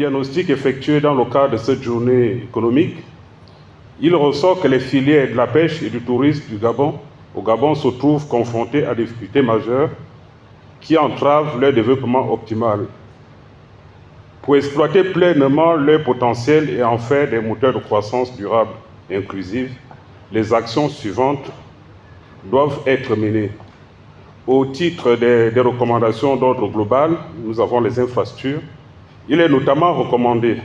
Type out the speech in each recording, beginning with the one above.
diagnostic effectué dans le cadre de cette journée économique, il ressort que les filières de la pêche et du tourisme au Gabon se trouvent confrontées à des difficultés majeures qui entravent leur développement optimal. Pour exploiter pleinement leur potentiel et en faire des moteurs de croissance durable et inclusive, les actions suivantes doivent être menées. Au titre des recommandations d'ordre global, nous avons les infrastructures. Il est notamment recommandé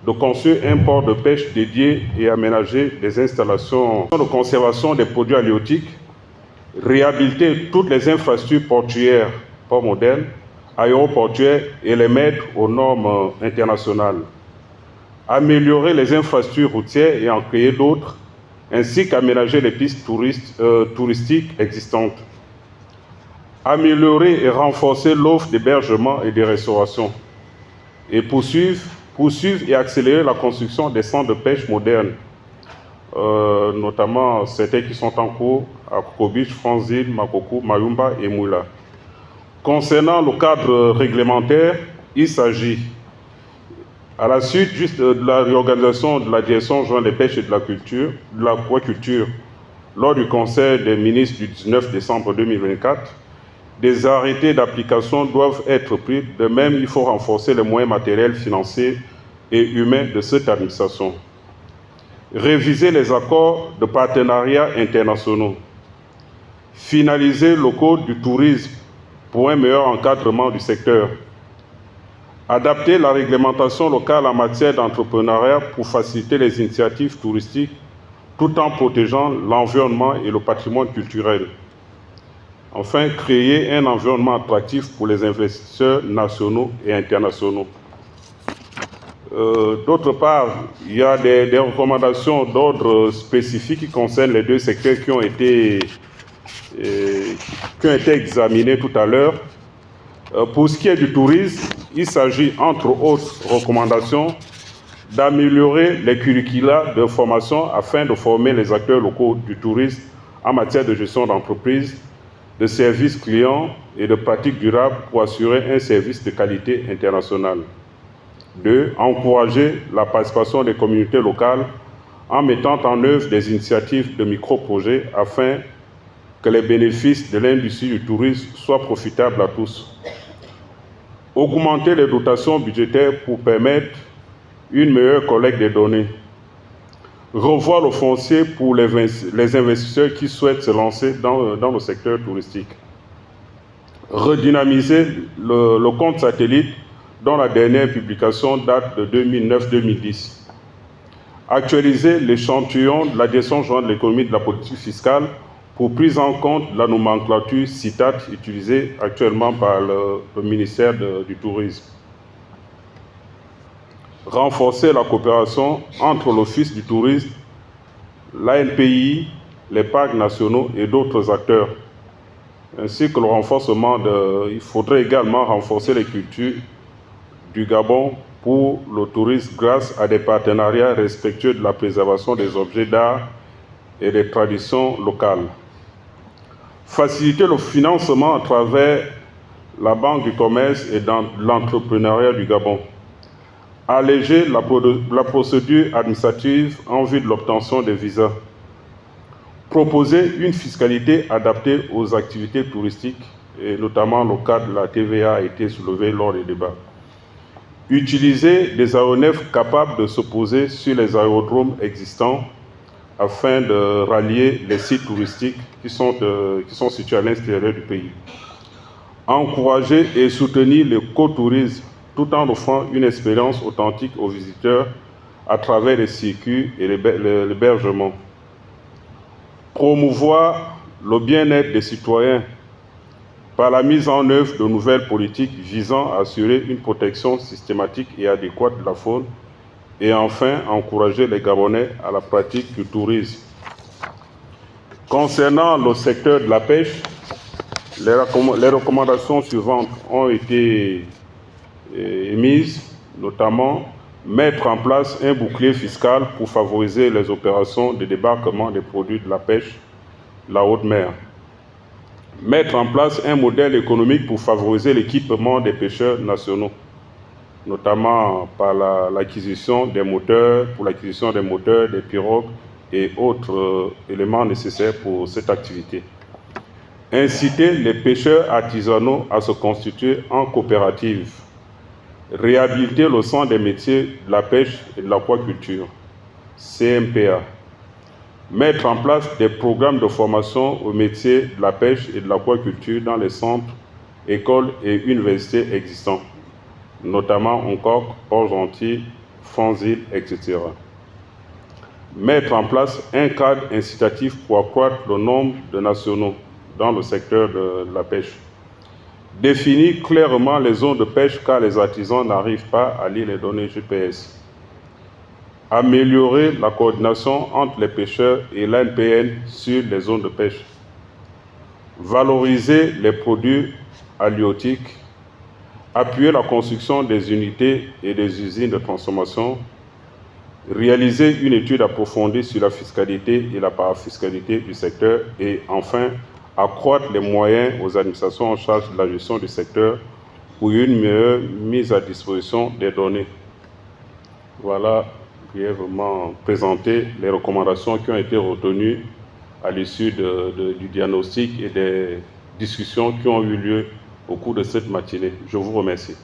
de construire un port de pêche dédié et aménager des installations de conservation des produits halieutiques, réhabiliter toutes les infrastructures portuaires, ports modernes, aéroportuaires et les mettre aux normes internationales, améliorer les infrastructures routières et en créer d'autres, ainsi qu'aménager les pistes touristiques existantes, améliorer et renforcer l'offre d'hébergement et de restauration, et poursuivre et accélérer la construction des centres de pêche modernes, notamment certains qui sont en cours à Kokobiche, Franzil, Makoko, Mayumba et Moula. Concernant le cadre réglementaire, il s'agit, à la suite de la réorganisation de la direction générale des pêches et de l'aquaculture, lors du Conseil des ministres du 19 décembre 2024, des arrêtés d'application doivent être pris. De même, il faut renforcer les moyens matériels, financiers et humains de cette administration. Réviser les accords de partenariat internationaux. Finaliser le code du tourisme pour un meilleur encadrement du secteur. Adapter la réglementation locale en matière d'entrepreneuriat pour faciliter les initiatives touristiques tout en protégeant l'environnement et le patrimoine culturel. Enfin, créer un environnement attractif pour les investisseurs nationaux et internationaux. D'autre part, il y a des recommandations d'ordre spécifique qui concernent les deux secteurs qui ont été examinés tout à l'heure. Pour ce qui est du tourisme, il s'agit, entre autres recommandations, d'améliorer les curricula de formation afin de former les acteurs locaux du tourisme en matière de gestion d'entreprise, de services clients et de pratiques durables pour assurer un service de qualité internationale. 2. Encourager la participation des communautés locales en mettant en œuvre des initiatives de micro-projets afin que les bénéfices de l'industrie du tourisme soient profitables à tous. Augmenter les dotations budgétaires pour permettre une meilleure collecte des données. Revoir le foncier pour les investisseurs qui souhaitent se lancer dans le secteur touristique. Redynamiser le compte satellite dont la dernière publication date de 2009-2010. Actualiser l'échantillon de la direction générale de l'économie et de la politique fiscale pour prise en compte de la nomenclature CITAT utilisée actuellement par le ministère du Tourisme. Renforcer la coopération entre l'Office du tourisme, l'ANPI, les parcs nationaux et d'autres acteurs, ainsi que le renforcement il faudrait également renforcer les cultures du Gabon pour le tourisme grâce à des partenariats respectueux de la préservation des objets d'art et des traditions locales. Faciliter le financement à travers la Banque du commerce et dans l'entrepreneuriat du Gabon. Alléger la procédure administrative en vue de l'obtention des visas. Proposer une fiscalité adaptée aux activités touristiques, et notamment le cas de la TVA a été soulevé lors des débats. Utiliser des aéronefs capables de se poser sur les aérodromes existants afin de rallier les sites touristiques qui sont situés à l'extérieur du pays. Encourager et soutenir l'écotourisme tout en offrant une expérience authentique aux visiteurs à travers les circuits et l'hébergement. Promouvoir le bien-être des citoyens par la mise en œuvre de nouvelles politiques visant à assurer une protection systématique et adéquate de la faune. Et enfin, encourager les Gabonais à la pratique du tourisme. Concernant le secteur de la pêche, les recommandations suivantes ont été émises, notamment mettre en place un bouclier fiscal pour favoriser les opérations de débarquement des produits de la pêche, la haute mer. Mettre en place un modèle économique pour favoriser l'équipement des pêcheurs nationaux. notamment par l'acquisition des moteurs, des pirogues et autres éléments nécessaires pour cette activité. Inciter les pêcheurs artisanaux à se constituer en coopérative. Réhabiliter le Centre des métiers de la pêche et de l'aquaculture, CMPA. Mettre en place des programmes de formation aux métiers de la pêche et de l'aquaculture dans les centres, écoles et universités existants, notamment Oncoc, Port-Gentil, Franzil, etc. Mettre en place un cadre incitatif pour accroître le nombre de nationaux dans le secteur de la pêche. Définir clairement les zones de pêche car les artisans n'arrivent pas à lire les données GPS. Améliorer la coordination entre les pêcheurs et l'ANPN sur les zones de pêche. Valoriser les produits halieutiques. Appuyer la construction des unités et des usines de transformation. Réaliser une étude approfondie sur la fiscalité et la parafiscalité du secteur. Et enfin, accroître les moyens aux administrations en charge de la gestion du secteur pour une meilleure mise à disposition des données. Voilà brièvement présenter les recommandations qui ont été retenues à l'issue du diagnostic et des discussions qui ont eu lieu au cours de cette matinée. Je vous remercie.